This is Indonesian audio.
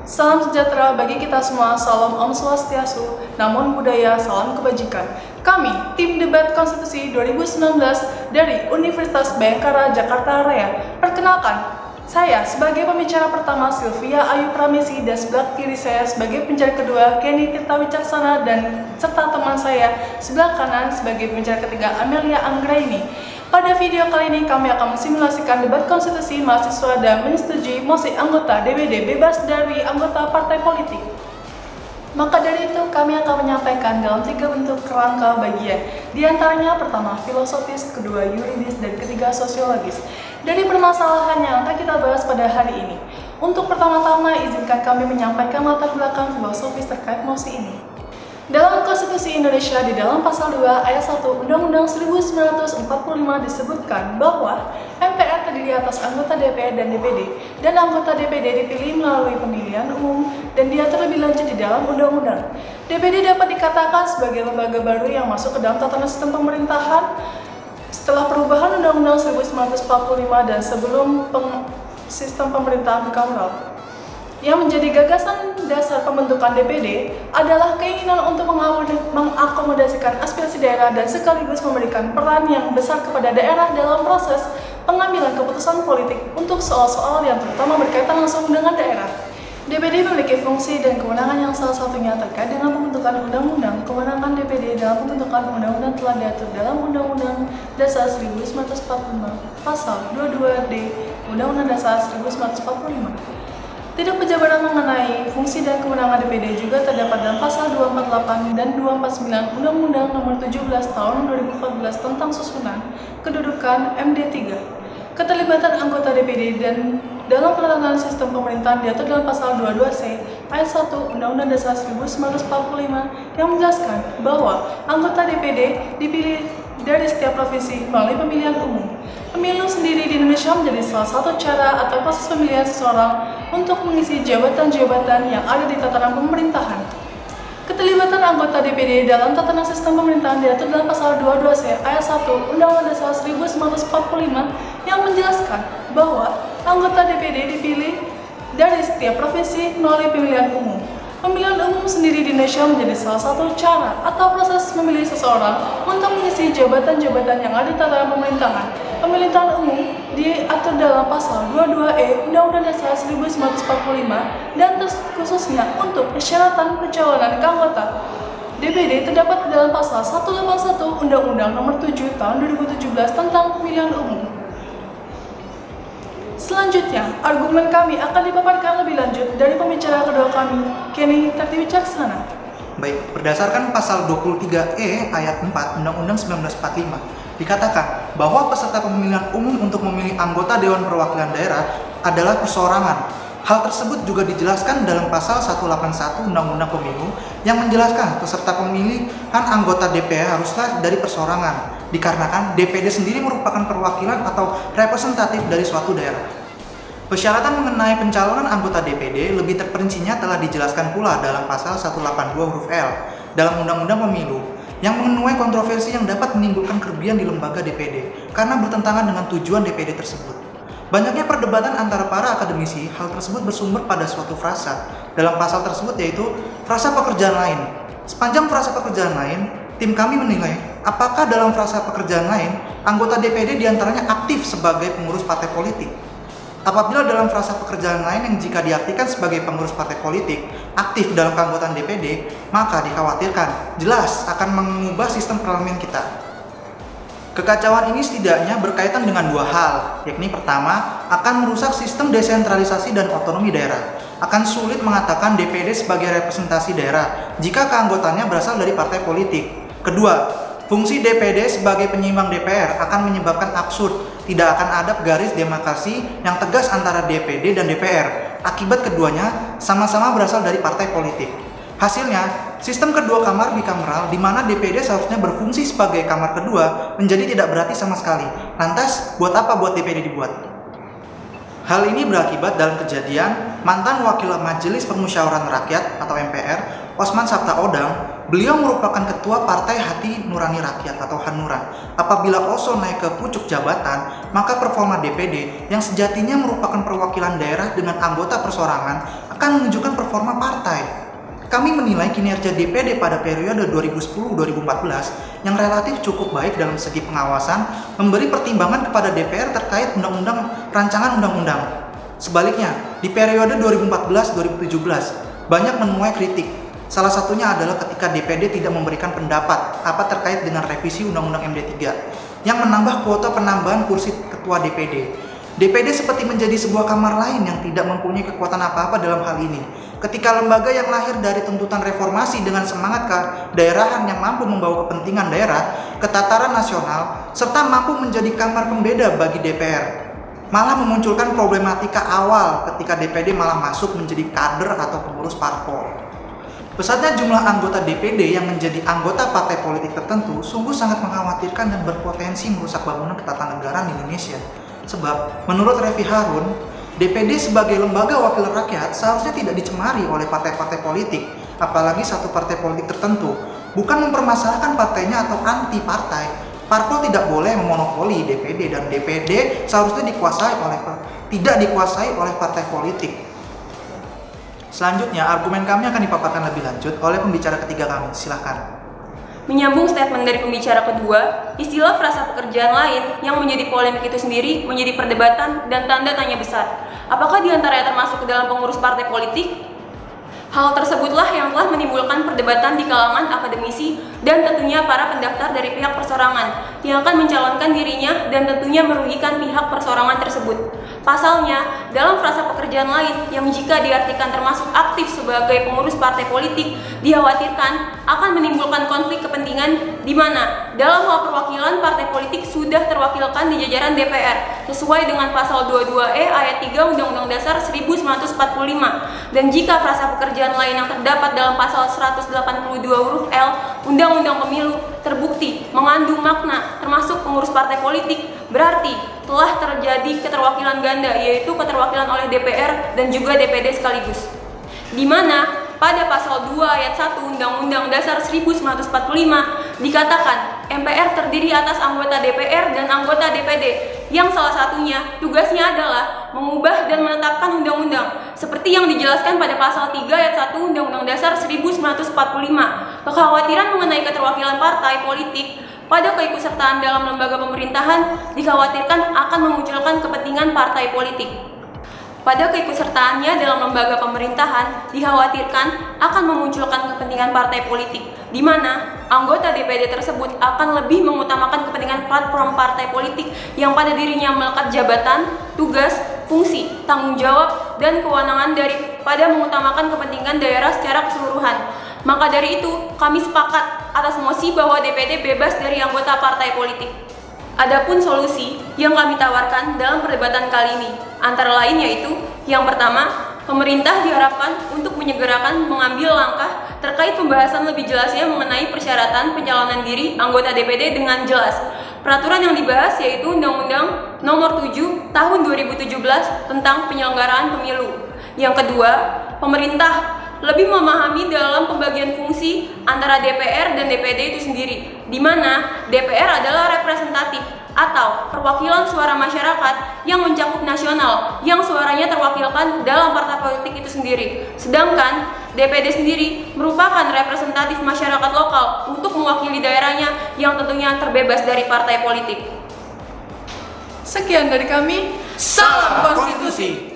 Salam sejahtera bagi kita semua, salam Om Swastiastu, Namo Buddhaya, salam kebajikan. Kami, tim debat konstitusi 2019 dari Universitas Bhayangkara Jakarta Raya. Perkenalkan, saya sebagai pembicara pertama Sylvia Ayu Pramesi dan sebelah kiri saya sebagai pembicara kedua Kenny Tirta Wicaksana dan serta teman saya sebelah kanan sebagai pembicara ketiga Amelia Anggraini. Pada video kali ini kami akan mensimulasikan debat konstitusi mahasiswa dan menyetujui mosi anggota DPD bebas dari anggota partai politik. Maka dari itu kami akan menyampaikan dalam 3 bentuk kerangka bagian. Di antaranya pertama filosofis, kedua yuridis, dan ketiga sosiologis. Dari permasalahan yang akan kita bahas pada hari ini. Untuk pertama-tama izinkan kami menyampaikan latar belakang filosofis terkait mosi ini. Dalam Konstitusi Indonesia di dalam Pasal 2 Ayat 1 Undang-Undang 1945 disebutkan bahwa MPR terdiri atas anggota DPR dan DPD, dan anggota DPD dipilih melalui pemilihan umum dan diatur lebih lanjut di dalam undang-undang. DPD dapat dikatakan sebagai lembaga baru yang masuk ke dalam tatanan sistem pemerintahan setelah perubahan Undang-Undang 1945 dan sebelum sistem pemerintahan bicameral. Yang menjadi gagasan dasar pembentukan DPD adalah keinginan untuk mengakomodasikan aspirasi daerah dan sekaligus memberikan peran yang besar kepada daerah dalam proses pengambilan keputusan politik untuk soal-soal yang terutama berkaitan langsung dengan daerah. DPD memiliki fungsi dan kewenangan yang salah satunya terkait dengan pembentukan undang-undang. Kewenangan DPD dalam pembentukan undang-undang telah diatur dalam Undang-Undang Dasar 1945 Pasal 22D Undang-Undang Dasar 1945. Tidak penjabaran mengenai fungsi dan kewenangan DPD juga terdapat dalam Pasal 248 dan 249 Undang-Undang Nomor 17 Tahun 2014 tentang susunan kedudukan MD3. Keterlibatan anggota DPD dan dalam pelaksanaan sistem pemerintahan diatur dalam Pasal 22C Ayat 1 Undang-Undang Dasar 1945 yang menjelaskan bahwa anggota DPD dipilih dari setiap provinsi melalui pemilihan umum. Pemilu sendiri di Indonesia menjadi salah satu cara atau proses pemilihan seseorang untuk mengisi jabatan-jabatan yang ada di tatanan pemerintahan. Keterlibatan anggota DPD dalam tatanan sistem pemerintahan diatur dalam Pasal 22C Ayat 1 Undang-Undang Dasar 1945 yang menjelaskan bahwa anggota DPD dipilih dari setiap provinsi melalui pemilihan umum. Pemilihan umum sendiri di Indonesia menjadi salah satu cara atau proses memilih seseorang untuk mengisi jabatan-jabatan yang ada di tatanan pemerintahan. Pemilihan umum diatur dalam Pasal 22E Undang-Undang Dasar 1945 dan khususnya untuk persyaratan pencalonan anggota DPD terdapat dalam Pasal 181 Undang-Undang Nomor 7 Tahun 2017 tentang pemilihan umum. Selanjutnya, argumen kami akan dipaparkan lebih lanjut dari pembicara kedua kami, Kenny Tirta Wicaksana. Baik, berdasarkan Pasal 23E Ayat 4 Undang-Undang 1945, dikatakan bahwa peserta pemilihan umum untuk memilih anggota Dewan Perwakilan Daerah adalah perseorangan. Hal tersebut juga dijelaskan dalam Pasal 181 Undang-Undang Pemilu yang menjelaskan peserta pemilihan anggota DPR haruslah dari perseorangan, dikarenakan DPD sendiri merupakan perwakilan atau representatif dari suatu daerah. Persyaratan mengenai pencalonan anggota DPD lebih terperincinya telah dijelaskan pula dalam Pasal 182 huruf L dalam Undang-Undang Pemilu yang menuai kontroversi yang dapat menimbulkan kerugian di lembaga DPD karena bertentangan dengan tujuan DPD tersebut. Banyaknya perdebatan antara para akademisi, hal tersebut bersumber pada suatu frasa dalam pasal tersebut, yaitu frasa pekerjaan lain. Sepanjang frasa pekerjaan lain, tim kami menilai apakah dalam frasa pekerjaan lain anggota DPD diantaranya aktif sebagai pengurus partai politik. Apabila dalam frasa pekerjaan lain yang jika diartikan sebagai pengurus partai politik aktif dalam keanggotaan DPD, maka dikhawatirkan jelas akan mengubah sistem parlemen kita. Kekacauan ini setidaknya berkaitan dengan dua hal, yakni pertama, akan merusak sistem desentralisasi dan otonomi daerah. Akan sulit mengatakan DPD sebagai representasi daerah jika keanggotaannya berasal dari partai politik. Kedua, fungsi DPD sebagai penyeimbang DPR akan menyebabkan absurd. Tidak akan ada garis demarkasi yang tegas antara DPD dan DPR. Akibat keduanya sama-sama berasal dari partai politik. Hasilnya, sistem kedua kamar bicameral di mana DPD seharusnya berfungsi sebagai kamar kedua menjadi tidak berarti sama sekali. Lantas, buat apa buat DPD dibuat? Hal ini berakibat dalam kejadian mantan Wakil Majelis Permusyawaratan Rakyat atau MPR, Osman Sabtaodang. Beliau merupakan ketua Partai Hati Nurani Rakyat atau Hanura. Apabila Oso naik ke pucuk jabatan, maka performa DPD yang sejatinya merupakan perwakilan daerah dengan anggota perseorangan akan menunjukkan performa partai. Kami menilai kinerja DPD pada periode 2010-2014 yang relatif cukup baik dalam segi pengawasan, memberi pertimbangan kepada DPR terkait rancangan undang-undang. Sebaliknya, di periode 2014-2017 banyak menuai kritik. Salah satunya adalah ketika DPD tidak memberikan pendapat terkait dengan revisi Undang-Undang MD3 yang menambah kuota penambahan kursi ketua DPD. DPD seperti menjadi sebuah kamar lain yang tidak mempunyai kekuatan apa-apa dalam hal ini. Ketika lembaga yang lahir dari tuntutan reformasi dengan semangat kedaerahan yang mampu membawa kepentingan daerah ke tataran nasional, serta mampu menjadi kamar pembeda bagi DPR, malah memunculkan problematika awal ketika DPD malah masuk menjadi kader atau pengurus parpol. Pesatnya jumlah anggota DPD yang menjadi anggota partai politik tertentu sungguh sangat mengkhawatirkan dan berpotensi merusak bangunan ketatanegaraan di Indonesia. Sebab, menurut Refy Harun, DPD sebagai lembaga wakil rakyat seharusnya tidak dicemari oleh partai-partai politik, apalagi satu partai politik tertentu. Bukan mempermasalahkan partainya atau anti partai. Parpol tidak boleh memonopoli DPD dan DPD seharusnya tidak dikuasai oleh partai politik. Selanjutnya, argumen kami akan dipaparkan lebih lanjut oleh pembicara ketiga kami. Silahkan. Menyambung statement dari pembicara kedua, istilah frasa pekerjaan lain yang menjadi polemik itu sendiri menjadi perdebatan dan tanda tanya besar. Apakah diantaranya termasuk ke dalam pengurus partai politik? Hal tersebutlah yang telah menimbulkan perdebatan di kalangan akademisi dan tentunya para pendaftar dari pihak persorangan yang akan mencalonkan dirinya dan tentunya merugikan pihak persorangan tersebut. Pasalnya, dalam frasa pekerjaan lain yang jika diartikan termasuk aktif sebagai pengurus partai politik, dikhawatirkan akan menimbulkan konflik kepentingan di mana dalam hal perwakilan partai politik sudah terwakilkan di jajaran DPR sesuai dengan pasal 22E ayat 3 Undang-Undang Dasar 1945 dan jika frasa pekerjaan lain yang terdapat dalam pasal 182 huruf L Undang-Undang Pemilu terbukti mengandung makna termasuk pengurus partai politik, berarti telah terjadi keterwakilan ganda, yaitu keterwakilan oleh DPR dan juga DPD sekaligus. Di mana pada pasal 2 ayat 1 Undang-Undang Dasar 1945 dikatakan MPR terdiri atas anggota DPR dan anggota DPD yang salah satunya tugasnya adalah mengubah dan menetapkan undang-undang seperti yang dijelaskan pada pasal 3 ayat 1 Undang-Undang Dasar 1945. Kekhawatiran mengenai keterwakilan partai politik pada keikutsertaan dalam lembaga pemerintahan dikhawatirkan akan memunculkan kepentingan partai politik. Pada keikutsertaannya dalam lembaga pemerintahan dikhawatirkan akan memunculkan kepentingan partai politik, di mana anggota DPD tersebut akan lebih mengutamakan kepentingan platform partai politik yang pada dirinya melekat jabatan, tugas, fungsi, tanggung jawab, dan kewenangan daripada mengutamakan kepentingan daerah secara keseluruhan. Maka dari itu, kami sepakat atas mosi bahwa DPD bebas dari anggota partai politik. Adapun solusi yang kami tawarkan dalam perdebatan kali ini, antara lain yaitu, yang pertama, pemerintah diharapkan untuk menyegerakan mengambil langkah terkait pembahasan lebih jelasnya mengenai persyaratan pencalonan diri anggota DPD dengan jelas. Peraturan yang dibahas yaitu Undang-Undang Nomor 7 Tahun 2017 tentang penyelenggaraan pemilu. Yang kedua, pemerintah lebih memahami dalam pembagian fungsi antara DPR dan DPD itu sendiri, di mana DPR adalah representatif atau perwakilan suara masyarakat yang mencakup nasional, yang suaranya terwakilkan dalam partai politik itu sendiri. Sedangkan DPD sendiri merupakan representatif masyarakat lokal untuk mewakili daerahnya yang tentunya terbebas dari partai politik. Sekian dari kami, salam konstitusi.